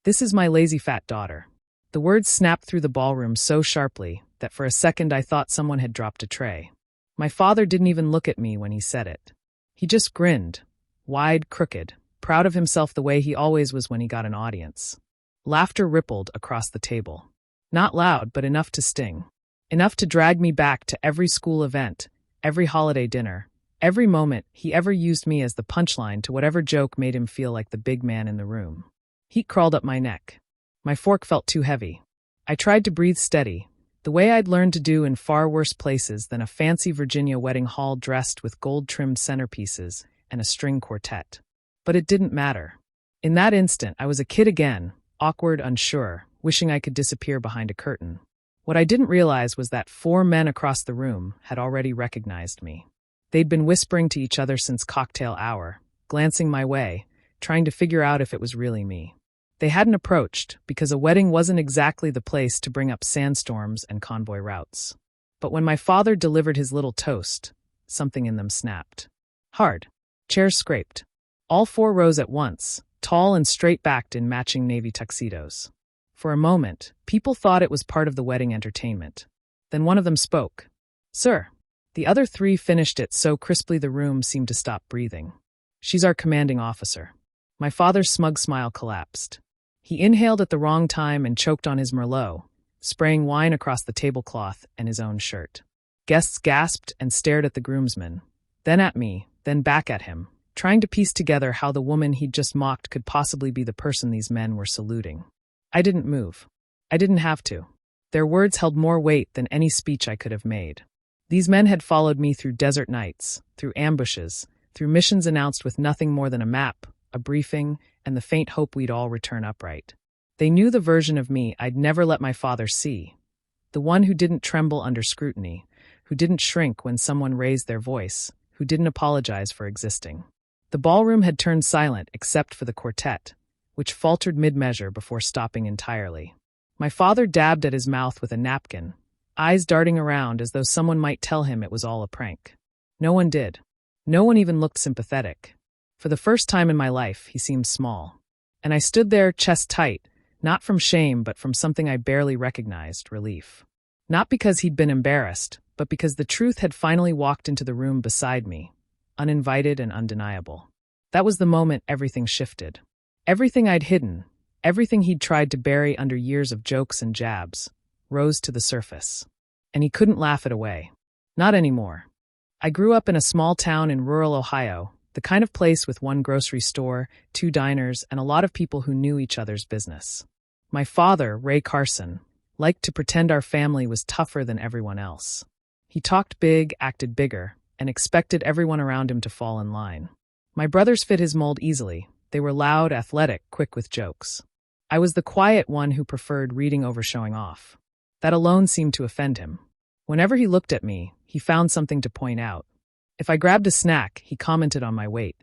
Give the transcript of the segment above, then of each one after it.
This is my lazy fat daughter." The words snapped through the ballroom so sharply that for a second I thought someone had dropped a tray. My father didn't even look at me when he said it. He just grinned, wide, crooked, proud of himself the way he always was when he got an audience. Laughter rippled across the table. Not loud, but enough to sting. Enough to drag me back to every school event, every holiday dinner, every moment he ever used me as the punchline to whatever joke made him feel like the big man in the room. Heat crawled up my neck. My fork felt too heavy. I tried to breathe steady, the way I'd learned to do in far worse places than a fancy Virginia wedding hall dressed with gold-trimmed centerpieces and a string quartet. But it didn't matter. In that instant, I was a kid again, awkward, unsure, wishing I could disappear behind a curtain. What I didn't realize was that 4 men across the room had already recognized me. They'd been whispering to each other since cocktail hour, glancing my way, trying to figure out if it was really me. They hadn't approached, because a wedding wasn't exactly the place to bring up sandstorms and convoy routes. But when my father delivered his little toast, something in them snapped. Hard. Chairs scraped. All 4 rose at once, tall and straight-backed in matching navy tuxedos. For a moment, people thought it was part of the wedding entertainment. Then one of them spoke. "Sir." The other 3 finished it so crisply the room seemed to stop breathing. "She's our commanding officer." My father's smug smile collapsed. He inhaled at the wrong time and choked on his Merlot, spraying wine across the tablecloth and his own shirt. Guests gasped and stared at the groomsman, then at me, then back at him, trying to piece together how the woman he'd just mocked could possibly be the person these men were saluting. I didn't move. I didn't have to. Their words held more weight than any speech I could have made. These men had followed me through desert nights, through ambushes, through missions announced with nothing more than a map, a briefing, and the faint hope we'd all return upright. They knew the version of me I'd never let my father see. The one who didn't tremble under scrutiny, who didn't shrink when someone raised their voice, who didn't apologize for existing. The ballroom had turned silent except for the quartet, which faltered mid-measure before stopping entirely. My father dabbed at his mouth with a napkin, eyes darting around as though someone might tell him it was all a prank. No one did. No one even looked sympathetic. For the first time in my life, he seemed small. And I stood there, chest tight, not from shame but from something I barely recognized, relief. Not because he'd been embarrassed, but because the truth had finally walked into the room beside me, uninvited and undeniable. That was the moment everything shifted. Everything I'd hidden, everything he'd tried to bury under years of jokes and jabs, rose to the surface. And he couldn't laugh it away. Not anymore. I grew up in a small town in rural Ohio, the kind of place with 1 grocery store, 2 diners, and a lot of people who knew each other's business. My father, Ray Carson, liked to pretend our family was tougher than everyone else. He talked big, acted bigger, and expected everyone around him to fall in line. My brothers fit his mold easily. They were loud, athletic, quick with jokes. I was the quiet one who preferred reading over showing off. That alone seemed to offend him. Whenever he looked at me, he found something to point out. If I grabbed a snack, he commented on my weight.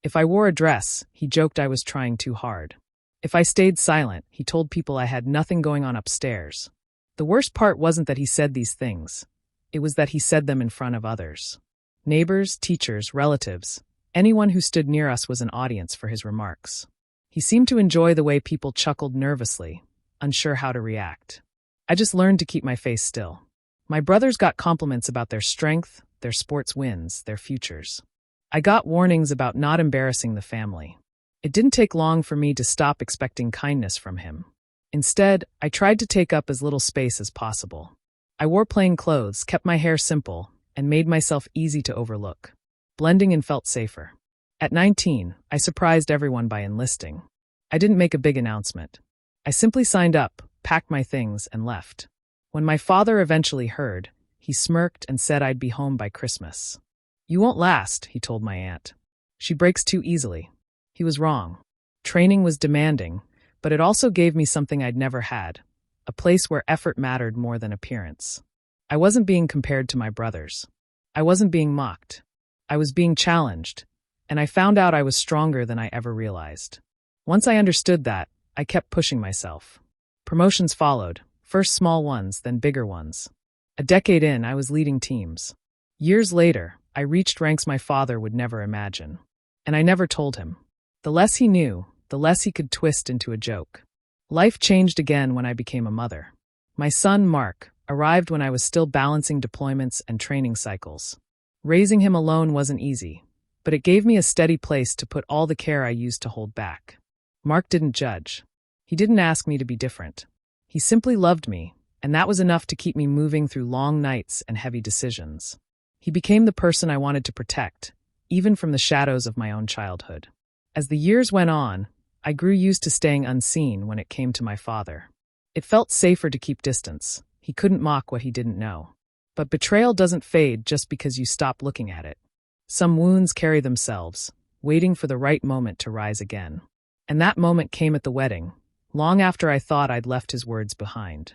If I wore a dress, he joked I was trying too hard. If I stayed silent, he told people I had nothing going on upstairs. The worst part wasn't that he said these things. It was that he said them in front of others. Neighbors, teachers, relatives, anyone who stood near us was an audience for his remarks. He seemed to enjoy the way people chuckled nervously, unsure how to react. I just learned to keep my face still. My brothers got compliments about their strength, their sports wins, their futures. I got warnings about not embarrassing the family. It didn't take long for me to stop expecting kindness from him. Instead, I tried to take up as little space as possible. I wore plain clothes, kept my hair simple, and made myself easy to overlook. Blending in felt safer. At 19, I surprised everyone by enlisting. I didn't make a big announcement. I simply signed up, packed my things, and left. When my father eventually heard, he smirked and said I'd be home by Christmas. "You won't last," he told my aunt. "She breaks too easily." He was wrong. Training was demanding, but it also gave me something I'd never had, a place where effort mattered more than appearance. I wasn't being compared to my brothers. I wasn't being mocked. I was being challenged, and I found out I was stronger than I ever realized. Once I understood that, I kept pushing myself. Promotions followed, first small ones, then bigger ones. A decade in, I was leading teams. Years later, I reached ranks my father would never imagine. And I never told him. The less he knew, the less he could twist into a joke. Life changed again when I became a mother. My son, Mark, arrived when I was still balancing deployments and training cycles. Raising him alone wasn't easy, but it gave me a steady place to put all the care I used to hold back. Mark didn't judge. He didn't ask me to be different. He simply loved me, and that was enough to keep me moving through long nights and heavy decisions. He became the person I wanted to protect, even from the shadows of my own childhood. As the years went on, I grew used to staying unseen when it came to my father. It felt safer to keep distance. He couldn't mock what he didn't know. But betrayal doesn't fade just because you stop looking at it. Some wounds carry themselves, waiting for the right moment to rise again. And that moment came at the wedding, long after I thought I'd left his words behind.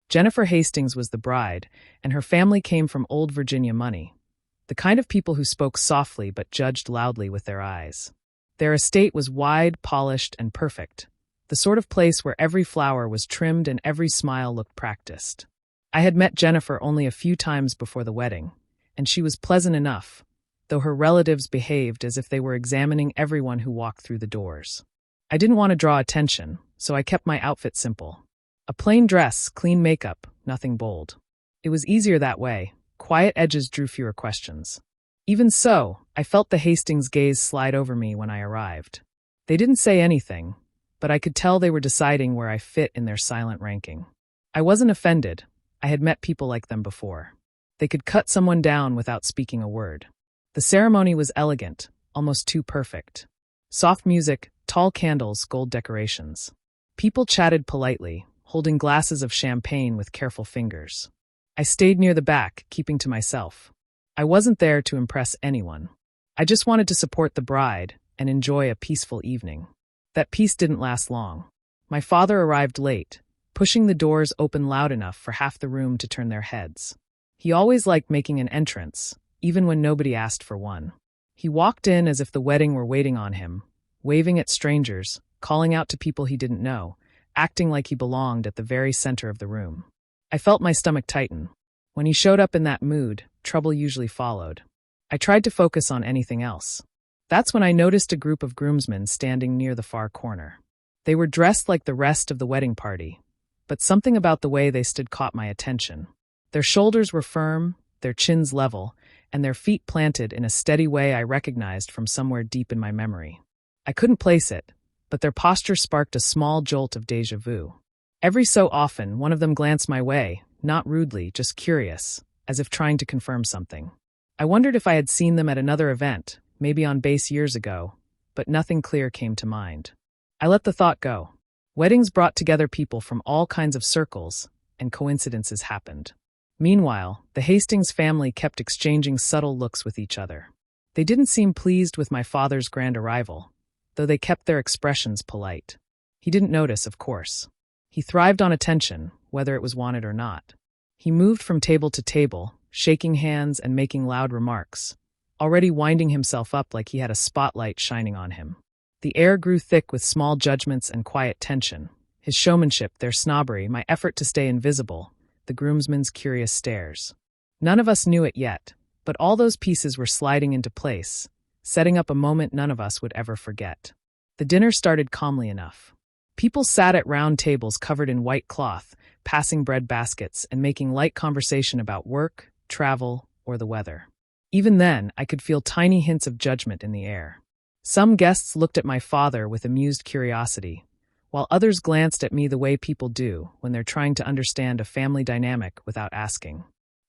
Jennifer Hastings was the bride, and her family came from old Virginia money, the kind of people who spoke softly but judged loudly with their eyes. Their estate was wide, polished, and perfect, the sort of place where every flower was trimmed and every smile looked practiced. I had met Jennifer only a few times before the wedding, and she was pleasant enough, though her relatives behaved as if they were examining everyone who walked through the doors. I didn't want to draw attention, so I kept my outfit simple. A plain dress, clean makeup, nothing bold. It was easier that way. Quiet edges drew fewer questions. Even so, I felt the Hastings gaze slide over me when I arrived. They didn't say anything, but I could tell they were deciding where I fit in their silent ranking. I wasn't offended. I had met people like them before. They could cut someone down without speaking a word. The ceremony was elegant, almost too perfect. Soft music, tall candles, gold decorations. People chatted politely, holding glasses of champagne with careful fingers. I stayed near the back, keeping to myself. I wasn't there to impress anyone. I just wanted to support the bride and enjoy a peaceful evening. That peace didn't last long. My father arrived late, pushing the doors open loud enough for half the room to turn their heads. He always liked making an entrance, even when nobody asked for one. He walked in as if the wedding were waiting on him, waving at strangers, calling out to people he didn't know, acting like he belonged at the very center of the room. I felt my stomach tighten. When he showed up in that mood, trouble usually followed. I tried to focus on anything else. That's when I noticed a group of groomsmen standing near the far corner. They were dressed like the rest of the wedding party, but something about the way they stood caught my attention. Their shoulders were firm, their chins level, and their feet planted in a steady way I recognized from somewhere deep in my memory. I couldn't place it, but their posture sparked a small jolt of déjà vu. Every so often, one of them glanced my way, not rudely, just curious, as if trying to confirm something. I wondered if I had seen them at another event, maybe on base years ago, but nothing clear came to mind. I let the thought go. Weddings brought together people from all kinds of circles, and coincidences happened. Meanwhile, the Hastings family kept exchanging subtle looks with each other. They didn't seem pleased with my father's grand arrival, though they kept their expressions polite. He didn't notice, of course. He thrived on attention, whether it was wanted or not. He moved from table to table, shaking hands and making loud remarks, already winding himself up like he had a spotlight shining on him. The air grew thick with small judgments and quiet tension. His showmanship, their snobbery, my effort to stay invisible, the groomsmen's curious stares. None of us knew it yet, but all those pieces were sliding into place, setting up a moment none of us would ever forget. The dinner started calmly enough. People sat at round tables covered in white cloth, passing bread baskets and making light conversation about work, travel, or the weather. Even then, I could feel tiny hints of judgment in the air. Some guests looked at my father with amused curiosity, while others glanced at me the way people do when they're trying to understand a family dynamic without asking.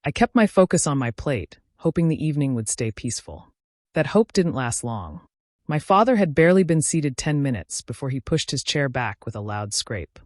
I kept my focus on my plate, hoping the evening would stay peaceful. That hope didn't last long. My father had barely been seated 10 minutes before he pushed his chair back with a loud scrape.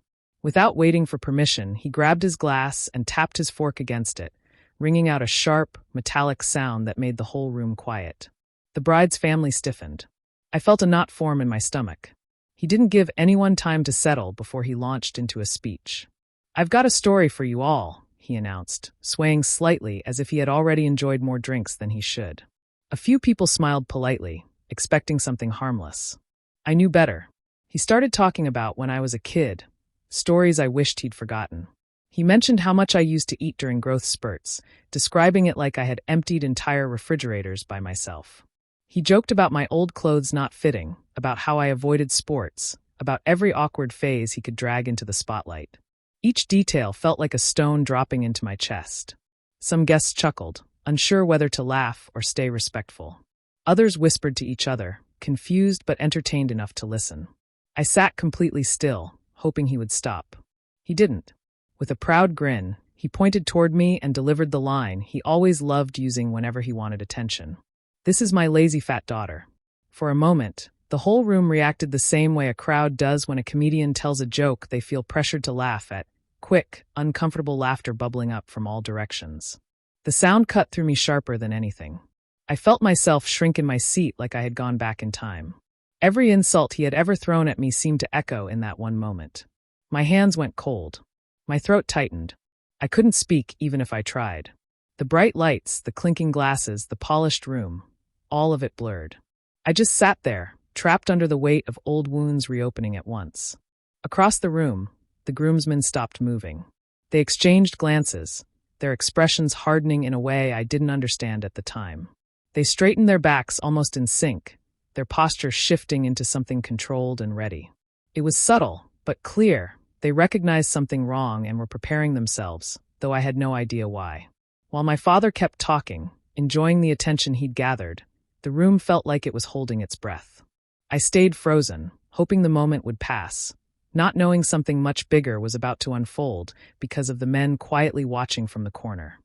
Without waiting for permission, he grabbed his glass and tapped his fork against it, ringing out a sharp, metallic sound that made the whole room quiet. The bride's family stiffened. I felt a knot form in my stomach. He didn't give anyone time to settle before he launched into a speech. "I've got a story for you all," he announced, swaying slightly as if he had already enjoyed more drinks than he should. A few people smiled politely, expecting something harmless. I knew better. He started talking about when I was a kid, stories I wished he'd forgotten. He mentioned how much I used to eat during growth spurts, describing it like I had emptied entire refrigerators by myself. He joked about my old clothes not fitting, about how I avoided sports, about every awkward phase he could drag into the spotlight. Each detail felt like a stone dropping into my chest. Some guests chuckled, unsure whether to laugh or stay respectful. Others whispered to each other, confused but entertained enough to listen. I sat completely still, hoping he would stop. He didn't. With a proud grin, he pointed toward me and delivered the line he always loved using whenever he wanted attention. "This is my lazy fat daughter." For a moment, the whole room reacted the same way a crowd does when a comedian tells a joke they feel pressured to laugh at. Quick, uncomfortable laughter bubbling up from all directions. The sound cut through me sharper than anything. I felt myself shrink in my seat like I had gone back in time. Every insult he had ever thrown at me seemed to echo in that one moment. My hands went cold. My throat tightened. I couldn't speak even if I tried. The bright lights, the clinking glasses, the polished room, all of it blurred. I just sat there, trapped under the weight of old wounds reopening at once. Across the room, the groomsmen stopped moving. They exchanged glances, their expressions hardening in a way I didn't understand at the time. They straightened their backs almost in sync, their posture shifting into something controlled and ready. It was subtle, but clear. They recognized something wrong and were preparing themselves, though I had no idea why. While my father kept talking, enjoying the attention he'd gathered, the room felt like it was holding its breath. I stayed frozen, hoping the moment would pass, not knowing something much bigger was about to unfold because of the men quietly watching from the corner.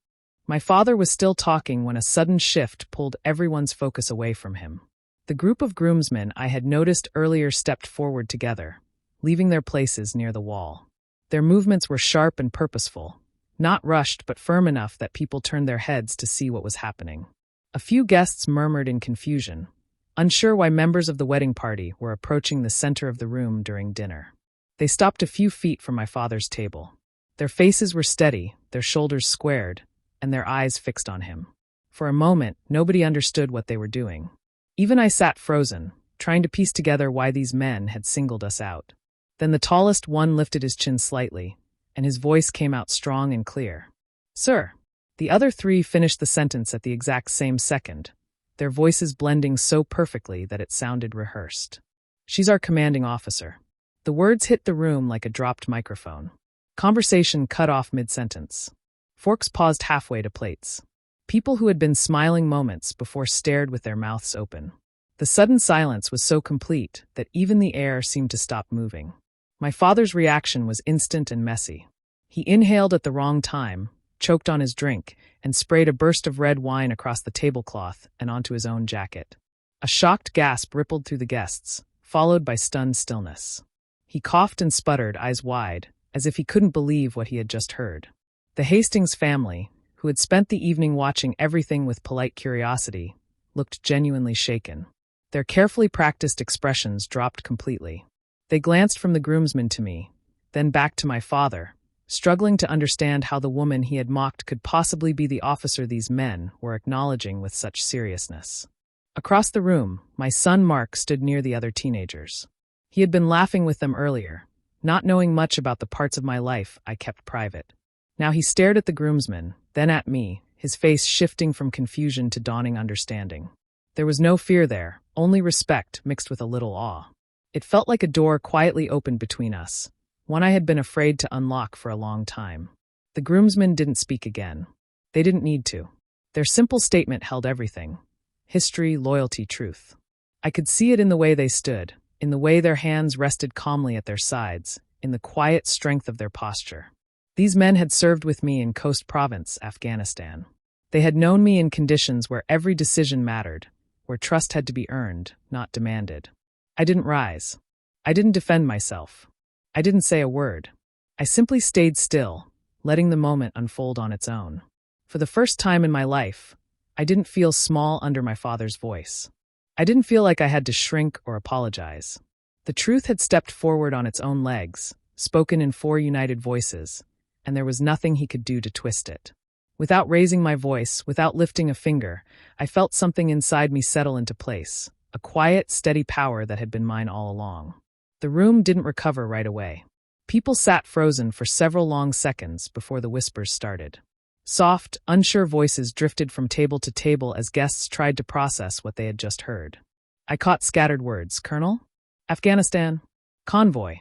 My father was still talking when a sudden shift pulled everyone's focus away from him. The group of groomsmen I had noticed earlier stepped forward together, leaving their places near the wall. Their movements were sharp and purposeful, not rushed but firm enough that people turned their heads to see what was happening. A few guests murmured in confusion, unsure why members of the wedding party were approaching the center of the room during dinner. They stopped a few feet from my father's table. Their faces were steady, their shoulders squared, and their eyes fixed on him. For a moment, nobody understood what they were doing. Even I sat frozen, trying to piece together why these men had singled us out. Then the tallest one lifted his chin slightly, and his voice came out strong and clear. "Sir." The other three finished the sentence at the exact same second, their voices blending so perfectly that it sounded rehearsed. "She's our commanding officer." The words hit the room like a dropped microphone. Conversation cut off mid-sentence. Forks paused halfway to plates. People who had been smiling moments before stared with their mouths open. The sudden silence was so complete that even the air seemed to stop moving. My father's reaction was instant and messy. He inhaled at the wrong time, choked on his drink, and sprayed a burst of red wine across the tablecloth and onto his own jacket. A shocked gasp rippled through the guests, followed by stunned stillness. He coughed and sputtered, eyes wide, as if he couldn't believe what he had just heard. The Hastings family, who had spent the evening watching everything with polite curiosity, looked genuinely shaken. Their carefully practiced expressions dropped completely. They glanced from the groomsmen to me, then back to my father, struggling to understand how the woman he had mocked could possibly be the officer these men were acknowledging with such seriousness. Across the room, my son Mark stood near the other teenagers. He had been laughing with them earlier, not knowing much about the parts of my life I kept private. Now he stared at the groomsmen, then at me, his face shifting from confusion to dawning understanding. There was no fear there, only respect mixed with a little awe. It felt like a door quietly opened between us, one I had been afraid to unlock for a long time. The groomsmen didn't speak again. They didn't need to. Their simple statement held everything: history, loyalty, truth. I could see it in the way they stood, in the way their hands rested calmly at their sides, in the quiet strength of their posture. These men had served with me in Coast Province, Afghanistan. They had known me in conditions where every decision mattered, where trust had to be earned, not demanded. I didn't rise. I didn't defend myself. I didn't say a word. I simply stayed still, letting the moment unfold on its own. For the first time in my life, I didn't feel small under my father's voice. I didn't feel like I had to shrink or apologize. The truth had stepped forward on its own legs, spoken in 4 united voices, and there was nothing he could do to twist it. Without raising my voice, without lifting a finger, I felt something inside me settle into place, a quiet, steady power that had been mine all along. The room didn't recover right away. People sat frozen for several long seconds before the whispers started. Soft, unsure voices drifted from table to table as guests tried to process what they had just heard. I caught scattered words. "Colonel? Afghanistan? Convoy.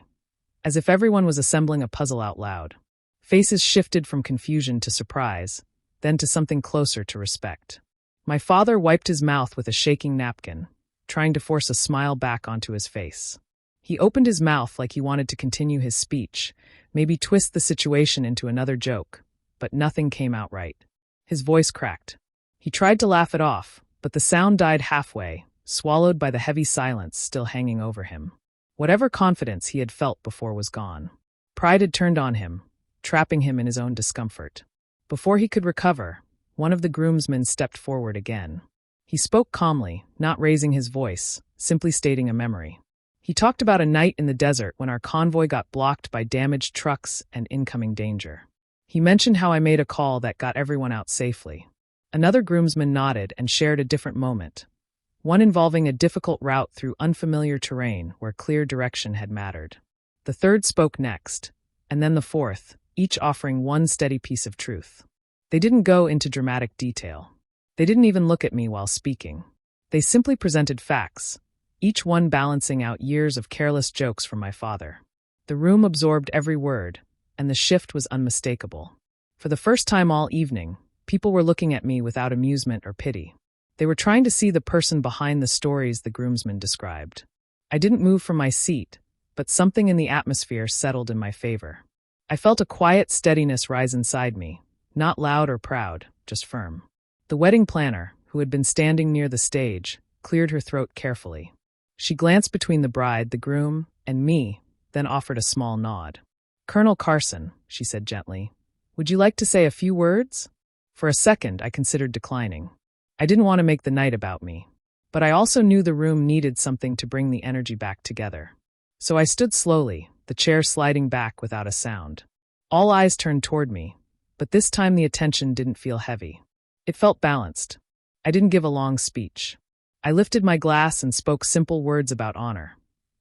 As if everyone was assembling a puzzle out loud. Faces shifted from confusion to surprise, then to something closer to respect. My father wiped his mouth with a shaking napkin, trying to force a smile back onto his face. He opened his mouth like he wanted to continue his speech, maybe twist the situation into another joke, but nothing came out right. His voice cracked. He tried to laugh it off, but the sound died halfway, swallowed by the heavy silence still hanging over him. Whatever confidence he had felt before was gone. Pride had turned on him, trapping him in his own discomfort. Before he could recover, one of the groomsmen stepped forward again. He spoke calmly, not raising his voice, simply stating a memory. He talked about a night in the desert when our convoy got blocked by damaged trucks and incoming danger. He mentioned how I made a call that got everyone out safely. Another groomsman nodded and shared a different moment, one involving a difficult route through unfamiliar terrain where clear direction had mattered. The third spoke next, and then the fourth, each offering one steady piece of truth. They didn't go into dramatic detail. They didn't even look at me while speaking. They simply presented facts, each one balancing out years of careless jokes from my father. The room absorbed every word, and the shift was unmistakable. For the first time all evening, people were looking at me without amusement or pity. They were trying to see the person behind the stories the groomsmen described. I didn't move from my seat, but something in the atmosphere settled in my favor. I felt a quiet steadiness rise inside me, not loud or proud, just firm. The wedding planner, who had been standing near the stage, cleared her throat carefully. She glanced between the bride, the groom, and me, then offered a small nod. "Colonel Carson," she said gently, "would you like to say a few words?" For a second, I considered declining. I didn't want to make the night about me, but I also knew the room needed something to bring the energy back together. So I stood slowly, the chair sliding back without a sound. All eyes turned toward me, but this time the attention didn't feel heavy. It felt balanced. I didn't give a long speech. I lifted my glass and spoke simple words about honor.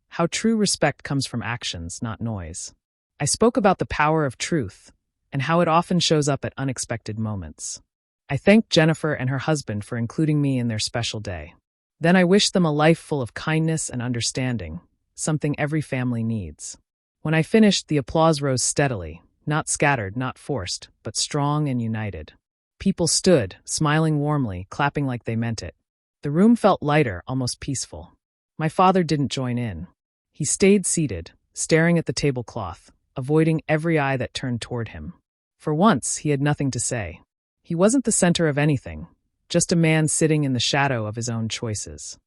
How true respect comes from actions, not noise. I spoke about the power of truth, and how it often shows up at unexpected moments. I thanked Jennifer and her husband for including me in their special day. Then I wished them a life full of kindness and understanding, something every family needs. When I finished, the applause rose steadily, not scattered, not forced, but strong and united. People stood, smiling warmly, clapping like they meant it. The room felt lighter, almost peaceful. My father didn't join in. He stayed seated, staring at the tablecloth, avoiding every eye that turned toward him. For once, he had nothing to say. He wasn't the center of anything, just a man sitting in the shadow of his own choices.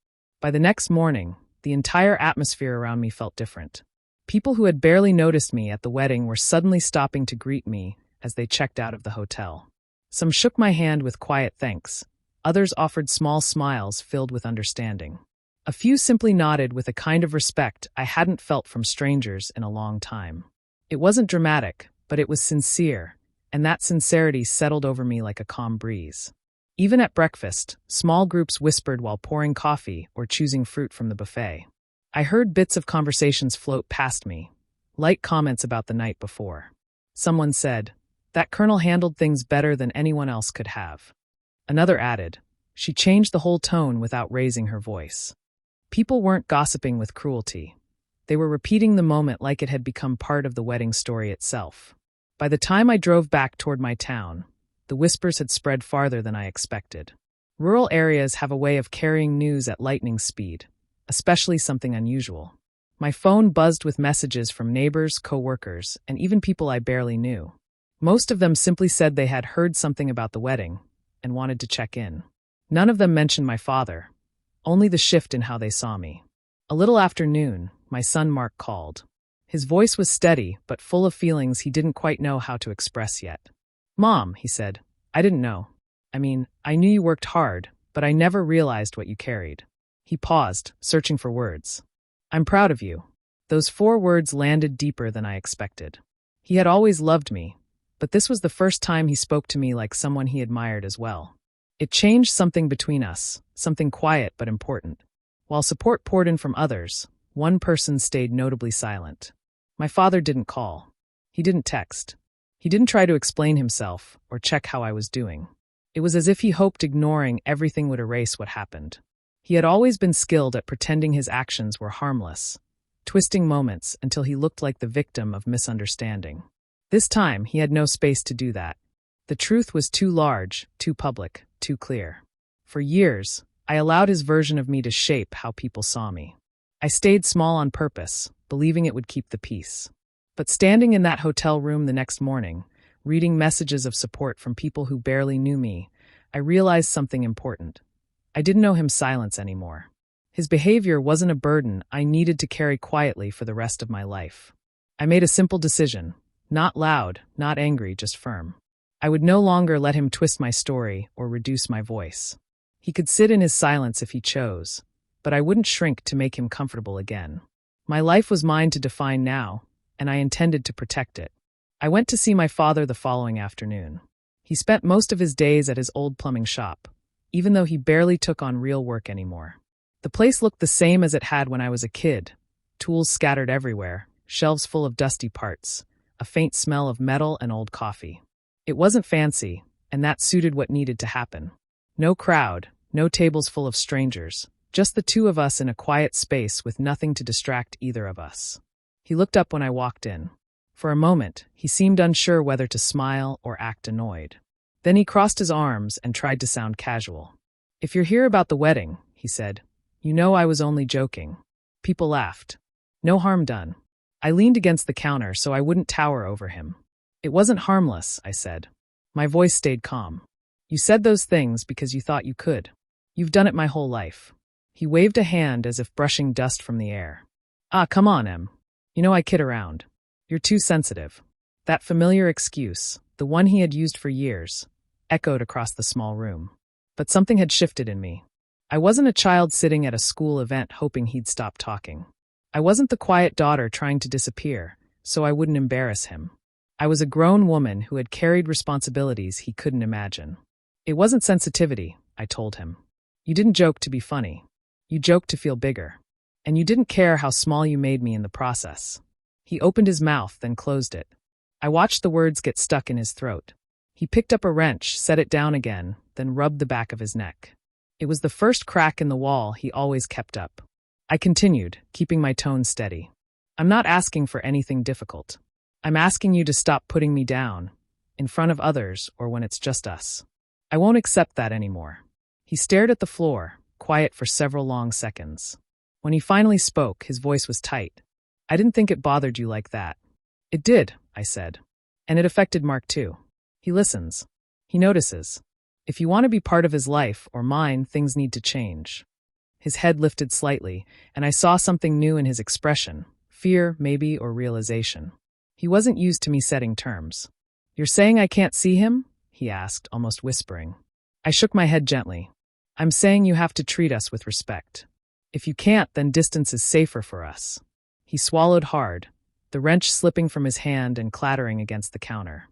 By the next morning, the entire atmosphere around me felt different. People who had barely noticed me at the wedding were suddenly stopping to greet me as they checked out of the hotel. Some shook my hand with quiet thanks. Others offered small smiles filled with understanding. A few simply nodded with a kind of respect I hadn't felt from strangers in a long time. It wasn't dramatic, but it was sincere, and that sincerity settled over me like a calm breeze. Even at breakfast, small groups whispered while pouring coffee or choosing fruit from the buffet. I heard bits of conversations float past me, light comments about the night before. Someone said, "That colonel handled things better than anyone else could have." Another added, "She changed the whole tone without raising her voice." People weren't gossiping with cruelty. They were repeating the moment like it had become part of the wedding story itself. By the time I drove back toward my town, the whispers had spread farther than I expected. Rural areas have a way of carrying news at lightning speed, especially something unusual. My phone buzzed with messages from neighbors, co-workers, and even people I barely knew. Most of them simply said they had heard something about the wedding and wanted to check in. None of them mentioned my father, only the shift in how they saw me. A little after noon, my son Mark called. His voice was steady, but full of feelings he didn't quite know how to express yet. "Mom," he said, "I didn't know. I knew you worked hard, but I never realized what you carried." He paused, searching for words. "I'm proud of you." Those 4 words landed deeper than I expected. He had always loved me, but this was the first time he spoke to me like someone he admired as well. It changed something between us, something quiet but important. While support poured in from others, one person stayed notably silent. My father didn't call. He didn't text. He didn't try to explain himself or check how I was doing. It was as if he hoped ignoring everything would erase what happened. He had always been skilled at pretending his actions were harmless, twisting moments until he looked like the victim of misunderstanding. This time, he had no space to do that. The truth was too large, too public, too clear. For years, I allowed his version of me to shape how people saw me. I stayed small on purpose, believing it would keep the peace. But standing in that hotel room the next morning, reading messages of support from people who barely knew me, I realized something important. I didn't know him silence anymore. His behavior wasn't a burden I needed to carry quietly for the rest of my life. I made a simple decision, not loud, not angry, just firm. I would no longer let him twist my story or reduce my voice. He could sit in his silence if he chose, but I wouldn't shrink to make him comfortable again. My life was mine to define now, and I intended to protect it. I went to see my father the following afternoon. He spent most of his days at his old plumbing shop, even though he barely took on real work anymore. The place looked the same as it had when I was a kid, tools scattered everywhere, shelves full of dusty parts, a faint smell of metal and old coffee. It wasn't fancy, and that suited what needed to happen. No crowd, no tables full of strangers, just the two of us in a quiet space with nothing to distract either of us. He looked up when I walked in. For a moment, he seemed unsure whether to smile or act annoyed. Then he crossed his arms and tried to sound casual. "If you're here about the wedding," he said, "you know I was only joking." People laughed. No harm done. I leaned against the counter so I wouldn't tower over him. "It wasn't harmless," I said. My voice stayed calm. "You said those things because you thought you could. You've done it my whole life." He waved a hand as if brushing dust from the air. "Ah, come on, Em. You know I kid around. You're too sensitive." That familiar excuse, the one he had used for years, echoed across the small room. But something had shifted in me. I wasn't a child sitting at a school event hoping he'd stop talking. I wasn't the quiet daughter trying to disappear, so I wouldn't embarrass him. I was a grown woman who had carried responsibilities he couldn't imagine. "It wasn't sensitivity," I told him. "You didn't joke to be funny. You joked to feel bigger. And you didn't care how small you made me in the process." He opened his mouth, then closed it. I watched the words get stuck in his throat. He picked up a wrench, set it down again, then rubbed the back of his neck. It was the first crack in the wall he always kept up. I continued, keeping my tone steady. "I'm not asking for anything difficult. I'm asking you to stop putting me down, in front of others or when it's just us. I won't accept that anymore." He stared at the floor, quiet for several long seconds. When he finally spoke, his voice was tight. "I didn't think it bothered you like that." "It did," I said. "And it affected Mark too. He listens. He notices. If you want to be part of his life or mine, things need to change." His head lifted slightly, and I saw something new in his expression, fear, maybe, or realization. He wasn't used to me setting terms. "You're saying I can't see him?" he asked, almost whispering. I shook my head gently. "I'm saying you have to treat us with respect. If you can't, then distance is safer for us." He swallowed hard, the wrench slipping from his hand and clattering against the counter.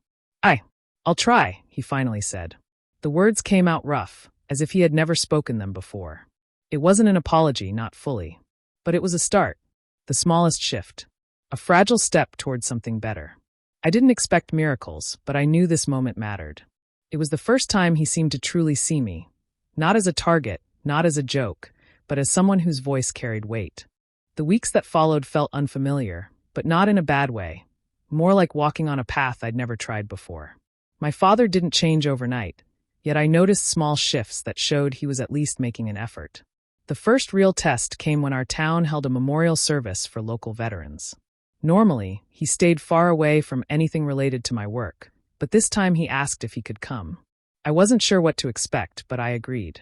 I'll try," he finally said. The words came out rough, as if he had never spoken them before. It wasn't an apology, not fully. But it was a start, the smallest shift, a fragile step toward something better. I didn't expect miracles, but I knew this moment mattered. It was the first time he seemed to truly see me, not as a target, not as a joke, but as someone whose voice carried weight. The weeks that followed felt unfamiliar, but not in a bad way, more like walking on a path I'd never tried before. My father didn't change overnight, yet I noticed small shifts that showed he was at least making an effort. The first real test came when our town held a memorial service for local veterans. Normally, he stayed far away from anything related to my work, but this time he asked if he could come. I wasn't sure what to expect, but I agreed.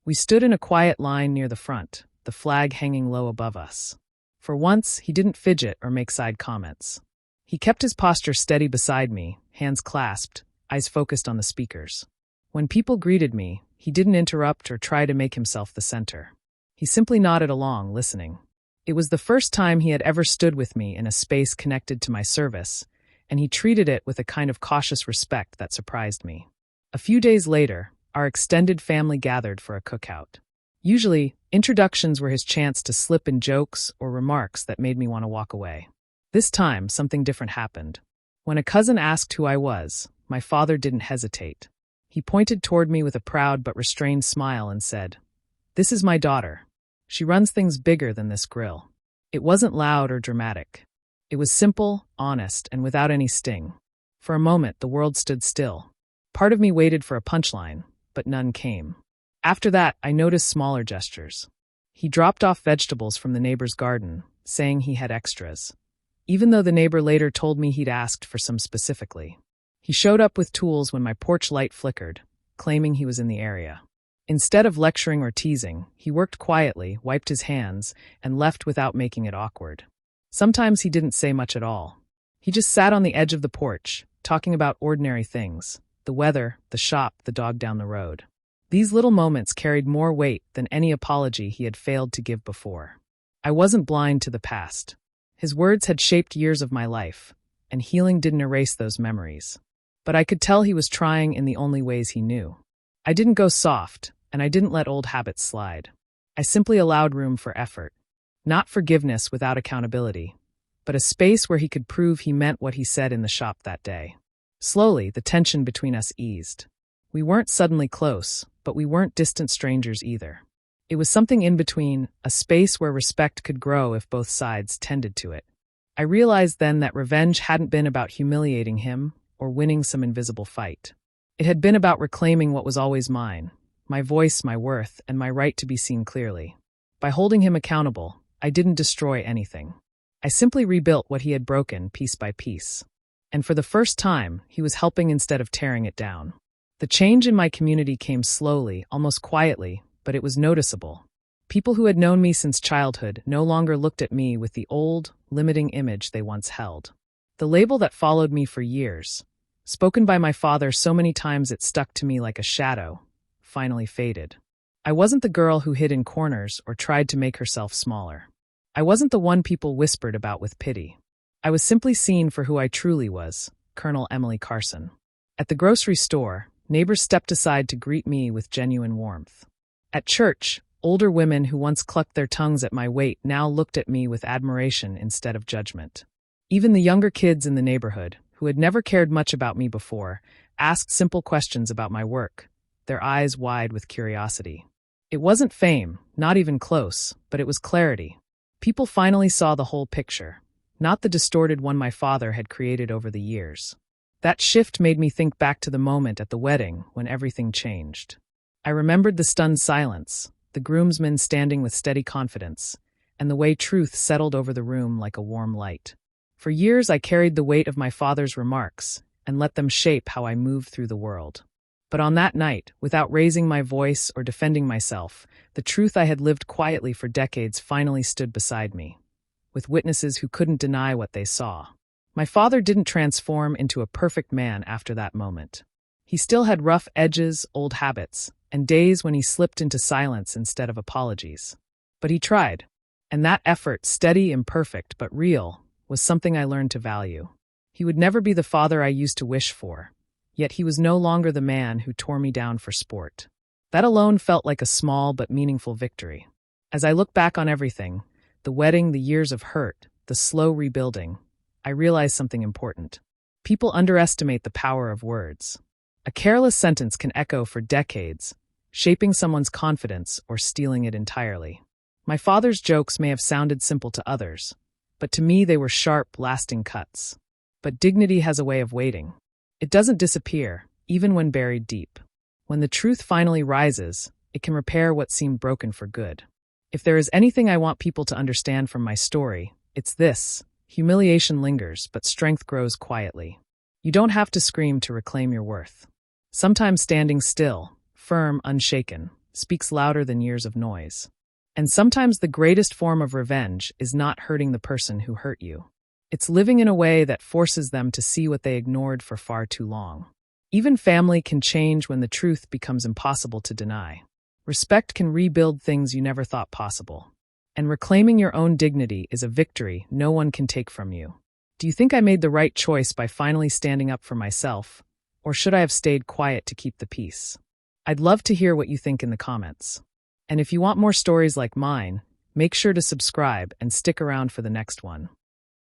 We stood in a quiet line near the front, the flag hanging low above us. For once, he didn't fidget or make side comments. He kept his posture steady beside me, hands clasped, eyes focused on the speakers. When people greeted me, he didn't interrupt or try to make himself the center. He simply nodded along, listening. It was the first time he had ever stood with me in a space connected to my service, and he treated it with a kind of cautious respect that surprised me. A few days later, our extended family gathered for a cookout. Usually, introductions were his chance to slip in jokes or remarks that made me want to walk away. This time, something different happened. When a cousin asked who I was, my father didn't hesitate. He pointed toward me with a proud but restrained smile and said, "This is my daughter. She runs things bigger than this grill." It wasn't loud or dramatic. It was simple, honest, and without any sting. For a moment, the world stood still. Part of me waited for a punchline, but none came. After that, I noticed smaller gestures. He dropped off vegetables from the neighbor's garden, saying he had extras, even though the neighbor later told me he'd asked for some specifically. He showed up with tools when my porch light flickered, claiming he was in the area. Instead of lecturing or teasing, he worked quietly, wiped his hands, and left without making it awkward. Sometimes he didn't say much at all. He just sat on the edge of the porch, talking about ordinary things, the weather, the shop, the dog down the road. These little moments carried more weight than any apology he had failed to give before. I wasn't blind to the past. His words had shaped years of my life, and healing didn't erase those memories. But I could tell he was trying in the only ways he knew. I didn't go soft, and I didn't let old habits slide. I simply allowed room for effort. Not forgiveness without accountability, but a space where he could prove he meant what he said in the shop that day. Slowly, the tension between us eased. We weren't suddenly close, but we weren't distant strangers either. It was something in between, a space where respect could grow if both sides tended to it. I realized then that revenge hadn't been about humiliating him or winning some invisible fight. It had been about reclaiming what was always mine, my voice, my worth, and my right to be seen clearly. By holding him accountable, I didn't destroy anything. I simply rebuilt what he had broken piece by piece. And for the first time, he was helping instead of tearing it down. The change in my community came slowly, almost quietly, but it was noticeable. People who had known me since childhood no longer looked at me with the old, limiting image they once held. The label that followed me for years, spoken by my father so many times it stuck to me like a shadow, finally faded. I wasn't the girl who hid in corners or tried to make herself smaller. I wasn't the one people whispered about with pity. I was simply seen for who I truly was, Colonel Emily Carson. At the grocery store, neighbors stepped aside to greet me with genuine warmth. At church, older women who once clucked their tongues at my weight now looked at me with admiration instead of judgment. Even the younger kids in the neighborhood, who had never cared much about me before, asked simple questions about my work, their eyes wide with curiosity. It wasn't fame, not even close, but it was clarity. People finally saw the whole picture, not the distorted one my father had created over the years. That shift made me think back to the moment at the wedding when everything changed. I remembered the stunned silence, the groomsman standing with steady confidence, and the way truth settled over the room like a warm light. For years I carried the weight of my father's remarks and let them shape how I moved through the world. But on that night, without raising my voice or defending myself, the truth I had lived quietly for decades finally stood beside me, with witnesses who couldn't deny what they saw. My father didn't transform into a perfect man after that moment. He still had rough edges, old habits, and days when he slipped into silence instead of apologies. But he tried, and that effort, steady, imperfect, but real, was something I learned to value. He would never be the father I used to wish for, yet he was no longer the man who tore me down for sport. That alone felt like a small but meaningful victory. As I look back on everything, the wedding, the years of hurt, the slow rebuilding, I realized something important. People underestimate the power of words. A careless sentence can echo for decades, shaping someone's confidence or stealing it entirely. My father's jokes may have sounded simple to others, but to me they were sharp, lasting cuts. But dignity has a way of waiting. It doesn't disappear, even when buried deep. When the truth finally rises, it can repair what seemed broken for good. If there is anything I want people to understand from my story, it's this: humiliation lingers, but strength grows quietly. You don't have to scream to reclaim your worth. Sometimes standing still, firm, unshaken, speaks louder than years of noise. And sometimes the greatest form of revenge is not hurting the person who hurt you. It's living in a way that forces them to see what they ignored for far too long. Even family can change when the truth becomes impossible to deny. Respect can rebuild things you never thought possible. And reclaiming your own dignity is a victory no one can take from you. Do you think I made the right choice by finally standing up for myself, or should I have stayed quiet to keep the peace? I'd love to hear what you think in the comments. And if you want more stories like mine, make sure to subscribe and stick around for the next one.